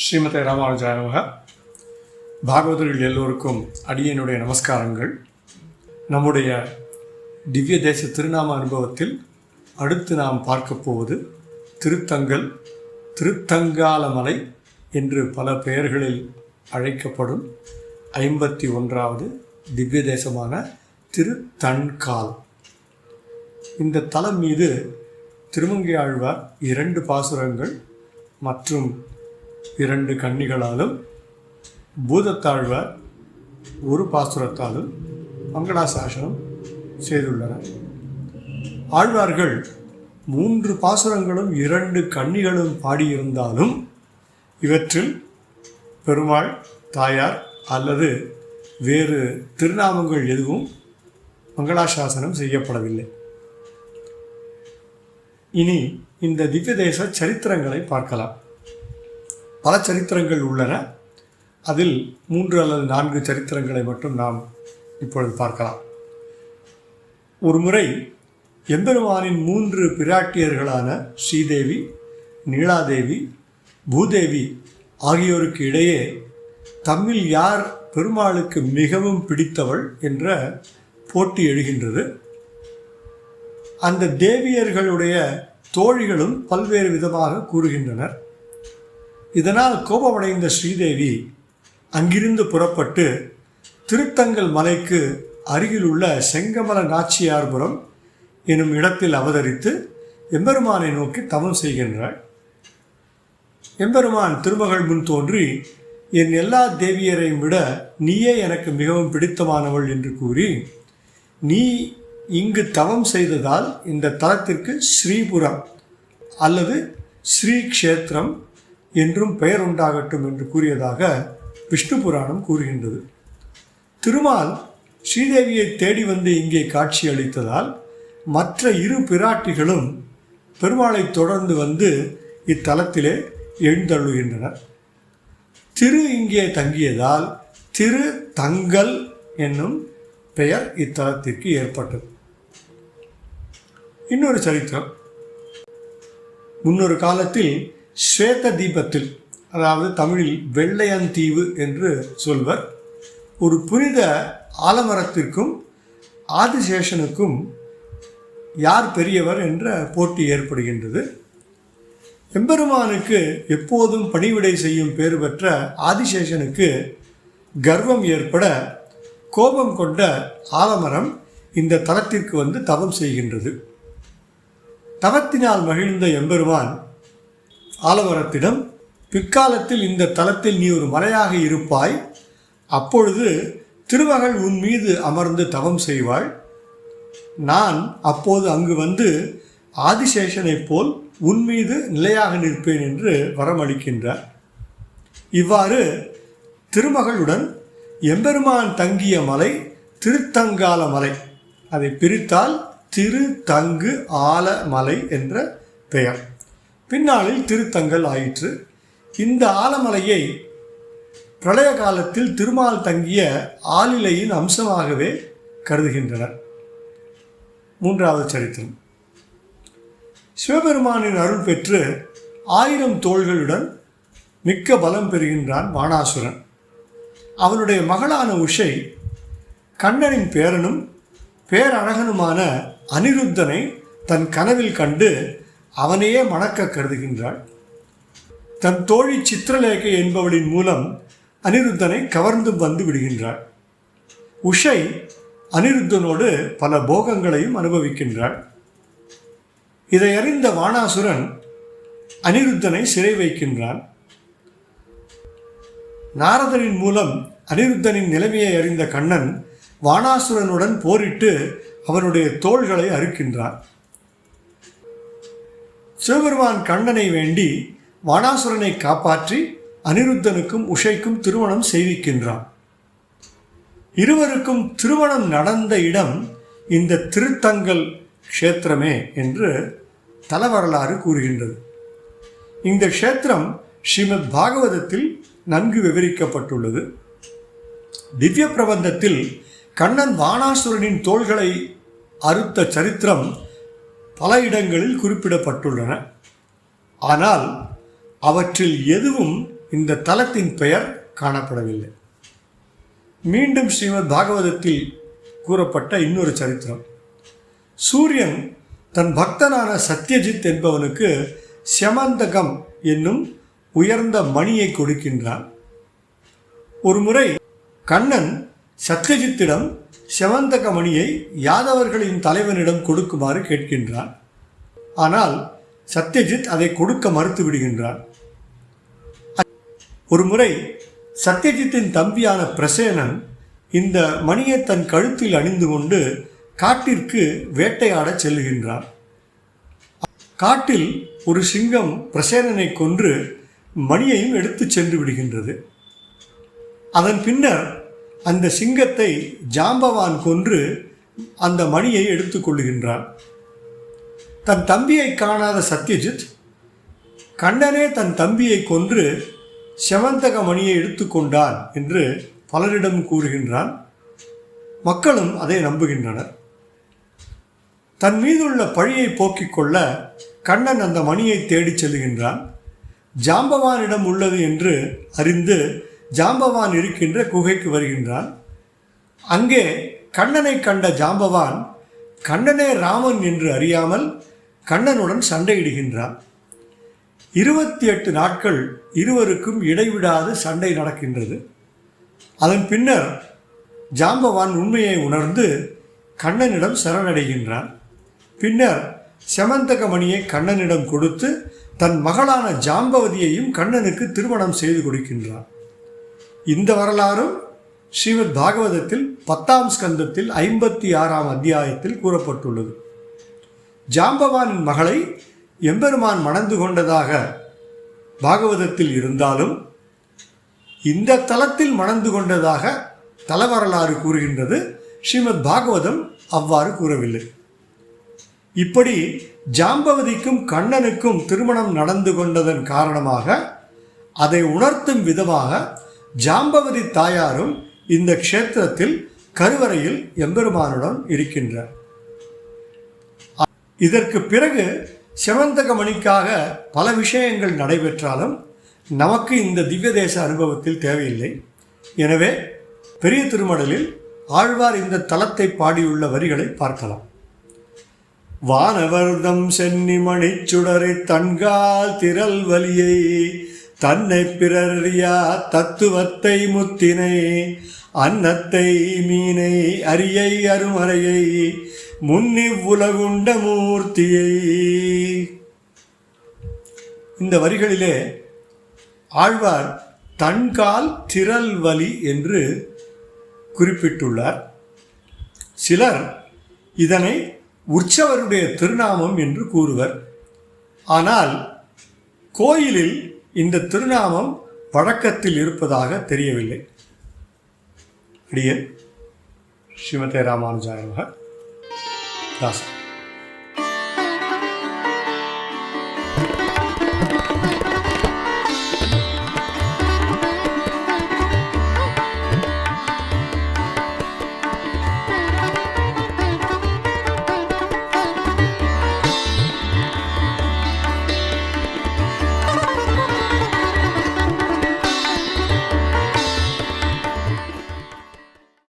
ஸ்ரீமதே ராமானுஜாய நமக. பாகவதர்கள் எல்லோருக்கும் அடியனுடைய நமஸ்காரங்கள். நம்முடைய திவ்ய தேச திருநாம அனுபவத்தில் அடுத்து நாம் பார்க்க போவது திருத்தங்கல், திருத்தங்காலமலை என்று பல பெயர்களில் அழைக்கப்படும் 51வது திவ்ய தேசமான திருத்தன்கால். இந்த தலம் மீது திருமங்கையாழ்வார் 2 பாசுரங்கள் மற்றும் 2 கன்னிகளாலும், பூதத்தாழ்வார் 1 பாசுரத்தாலும் மங்களாசாசனம் செய்துள்ளனர். ஆழ்வார்கள் 3 பாசுரங்களும் 2 கன்னிகளும் பாடியிருந்தாலும் இவற்றில் பெருமாள், தாயார் அல்லது வேறு திருநாமங்கள் எதுவும் மங்களாசாசனம் செய்யப்படவில்லை. இனி இந்த திவ்ய தேச சரித்திரங்களை பார்க்கலாம். பல சரித்திரங்கள் உள்ளன. அதில் 3 அல்லது 4 சரித்திரங்களை மட்டும் நாம் இப்பொழுது பார்க்கலாம். ஒரு முறை எம்பெருமானின் 3 பிராட்டியர்களான ஸ்ரீதேவி, நீலாதேவி, பூதேவி ஆகியோருக்கு இடையே தம்மில் யார் பெருமாளுக்கு மிகவும் பிடித்தவள் என்ற போட்டி எழுகின்றது. அந்த தேவியர்களுடைய தோழிகளும் பல்வேறு விதமாக கூறுகின்றனர். இதனால் கோபமடைந்த ஸ்ரீதேவி அங்கிருந்து புறப்பட்டு திருத்தங்கல் மலைக்கு அருகிலுள்ள செங்கமல நாச்சியார்புரம் எனும் இடத்தில் அவதரித்து எம்பெருமானை நோக்கி தவம் செய்கின்றாள். எம்பெருமான் திருமகள் முன் தோன்றி, என் எல்லா தேவியரையும் விட நீயே எனக்கு மிகவும் பிடித்தமானவள் என்று கூறி, நீ இங்கு தவம் செய்ததால் இந்த தலத்திற்கு ஸ்ரீபுரம் அல்லது ஸ்ரீ க்ஷேத்திரம் என்றும் பெயர் உண்டாகட்டும் என்று கூறியதாக விஷ்ணு புராணம் கூறுகின்றது. திருமால் ஸ்ரீதேவியை தேடி வந்து இங்கே காட்சி அளித்ததால் மற்ற 2 பிராட்டிகளும் பெருமாளை தொடர்ந்து வந்து இத்தலத்திலே எழுந்தருளுகின்றனர். திரு இங்கே தங்கியதால் திரு தங்கல் என்னும் பெயர் இத்தலத்திற்கு ஏற்பட்டது. இன்னொரு சரித்திரம். முன்னொரு காலத்தில் ஸ்வேத தீபத்தில், அதாவது தமிழில் வெள்ளையந்தீவு என்று சொல்வர், ஒரு புனித ஆலமரத்திற்கும் ஆதிசேஷனுக்கும் யார் பெரியவர் என்ற போட்டி ஏற்படுகின்றது. எம்பெருமானுக்கு எப்போதும் பணிவிடை செய்யும் பேறு பெற்ற ஆதிசேஷனுக்கு கர்வம் ஏற்பட கோபம் கொண்ட ஆலமரம் இந்த தலத்திற்கு வந்து தவம் செய்கின்றது. தவத்தினால் மகிழ்ந்த எம்பெருமான் ஆலமரத்திடம், பிற்காலத்தில் இந்த தலத்தில் நீ ஒரு மலையாக இருப்பாய், அப்பொழுது திருமகள் உன் மீது அமர்ந்து தவம் செய்வாள், நான் அப்போது அங்கு வந்து ஆதிசேஷனைப் போல் உன் மீது நிலையாக நிற்பேன் என்று வரமளிக்கின்றார். இவ்வாறு திருமகளுடன் எம்பெருமான் தங்கிய மலை திருத்தங்கால மலை, அதை பிரித்தால் திருத்தங்கு ஆலமலை என்ற பெயர். பின்னாளில் திருத்தங்கல் ஆயிற்று. இந்த ஆலமலையை பிரளய காலத்தில் திருமால் தங்கிய ஆலிலையின் அம்சமாகவே கருதுகின்றனர். 3வது சரித்திரம். சிவபெருமானின் அருள் பெற்று 1000 தோள்களுடன் மிக்க பலம் பெறுகின்றான் வாணாசுரன். அவனுடைய மகளான உஷை கண்ணனின் பேரனும் பேரழகனுமான அனிருத்தனை தன் கனவில் கண்டு அவனையே மணக்க கருதுகின்றாள். தன் தோழி சித்திரலேகை என்பவளின் மூலம் அனிருத்தனை கவர்ந்து வந்து விடுகின்றாள். உஷை அனிருத்தனோடு பல போகங்களையும் அனுபவிக்கின்றாள். இதை அறிந்த வாணாசுரன் அனிருத்தனை சிறை வைக்கின்றான். நாரதரின் மூலம் அனிருத்தனின் நிலைமையை அறிந்த கண்ணன் வாணாசுரனுடன் போரிட்டு அவனுடைய தோள்களை அறுக்கின்றான். சிவபெருமான் கண்ணனை வேண்டி வாணாசுரனை காப்பாற்றி அனிருத்தனுக்கும் உஷைக்கும் திருமணம் செய்விக்கின்றான். இருவருக்கும் திருமணம் நடந்த இடம் இந்த திருத்தங்கல் க்ஷேத்திரமே என்று தல வரலாறு கூறுகின்றது. இந்த க்ஷேத்திரம் ஸ்ரீமத் பாகவதத்தில் நன்கு விவரிக்கப்பட்டுள்ளது. திவ்ய பிரபந்தத்தில் கண்ணன் வாணாசுரனின் தோள்களை அறுத்த சரித்திரம் பல இடங்களில் குறிப்பிடப்பட்டுள்ளன. ஆனால் அவற்றில் எதுவும் இந்த தலத்தின் பெயர் காணப்படவில்லை. மீண்டும் ஸ்ரீமத் பாகவதத்தில் கூறப்பட்ட இன்னொரு சரித்திரம். சூரியன் தன் பக்தனான சத்யஜித் என்பவனுக்கு செமந்தகம் என்னும் உயர்ந்த மணியை கொடுக்கின்றான். ஒருமுறை கண்ணன் சத்யஜித்திடம் செமந்தக மணியை யாதவர்களின் தலைவனிடம் கொடுக்குமாறு கேட்கின்றான். ஆனால் சத்யஜித் அதை கொடுக்க மறுத்து விடுகின்றான். ஒருமுறை சத்யஜித்தின் தம்பியான பிரசேனன் இந்த மணியை தன் கழுத்தில் அணிந்து கொண்டு காட்டிற்கு வேட்டையாட செல்லுகின்றான். காட்டில் ஒரு சிங்கம் பிரசேனனை கொன்று மணியையும் எடுத்து சென்று விடுகின்றது. அதன் பின்னர் அந்த சிங்கத்தை ஜாம்பவான் கொன்று அந்த மணியை எடுத்துக்கொள்ளுகின்றான். தன் தம்பியை காணாத சத்யஜித் கண்ணனே தன் தம்பியை கொன்று செமந்தக மணியை எடுத்துக்கொண்டான் என்று பலரிடம் கூறுகின்றான். மக்களும் அதை நம்புகின்றனர். தன் மீதுள்ள பழியை போக்கிக் கொள்ள கண்ணன் அந்த மணியை தேடிச் செல்கின்றான். ஜாம்பவானிடம் உள்ளது என்று அறிந்து ஜாம்பவான் இருக்கின்ற குகைக்கு வருகின்றான். அங்கே கண்ணனை கண்ட ஜாம்பவான் கண்ணனே ராமன் என்று அறியாமல் கண்ணனுடன் சண்டையிடுகின்றான். 28 நாட்கள் இருவருக்கும் இடைவிடாது சண்டை நடக்கின்றது. அதன் பின்னர் ஜாம்பவான் உண்மையை உணர்ந்து கண்ணனிடம் சரணடைகின்றான். பின்னர் செமந்தக மணியை கண்ணனிடம் கொடுத்து தன் மகளான ஜாம்பவதியையும் கண்ணனுக்கு திருமணம் செய்து கொடுக்கின்றான். இந்த வரலாறும் ஸ்ரீமத் பாகவதத்தில் 10ஆம் ஸ்கந்தத்தில் 56ஆம் அத்தியாயத்தில் கூறப்பட்டுள்ளது. ஜாம்பவானின் மகளை எம்பெருமான் மணந்து கொண்டதாக பாகவதத்தில் இருந்தாலும் இந்த தலத்தில் மணந்து கொண்டதாக தல வரலாறு கூறுகின்றது. ஸ்ரீமத் பாகவதம் அவ்வாறு கூறவில்லை. இப்படி ஜாம்பவதிக்கும் கண்ணனுக்கும் திருமணம் நடந்து கொண்டதன் காரணமாக அதை உணர்த்தும் விதமாக ஜாம்பவதி தாயாரும் இந்த க்ஷேத்திரத்தில் கருவறையில் எம்பெருமானுடன் இருக்கின்றார். இதற்கு பிறகு செமந்தக மணிக்காக பல விஷயங்கள் நடைபெற்றாலும் நமக்கு இந்த திவ்ய தேச அனுபவத்தில் தேவையில்லை. எனவே பெரிய திருமடலில் ஆழ்வார் இந்த தலத்தை பாடியுள்ள வரிகளை பார்க்கலாம். வானவர்தம் சென்னி மணிச்சுடரை தன்கால் திரள் வலியை தன்னை பிறறியா தத்துவத்தை முத்தினை அன்னத்தை மீனை அரியை அருமறையை முன்னிவ்வுலகுண்ட மூர்த்தியை. இந்த வரிகளிலே ஆழ்வார் தன்கால் திரள் வலி என்று குறிப்பிட்டுள்ளார். சிலர் இதனை உற்சவருடைய திருநாமம் என்று கூறுவர். ஆனால் கோயிலில் இந்த திருநாமம் வழக்கத்தில் இருப்பதாக தெரியவில்லை. அடியேன் ஸ்ரீமதே ராமானுஜாய நமः. தாசன்.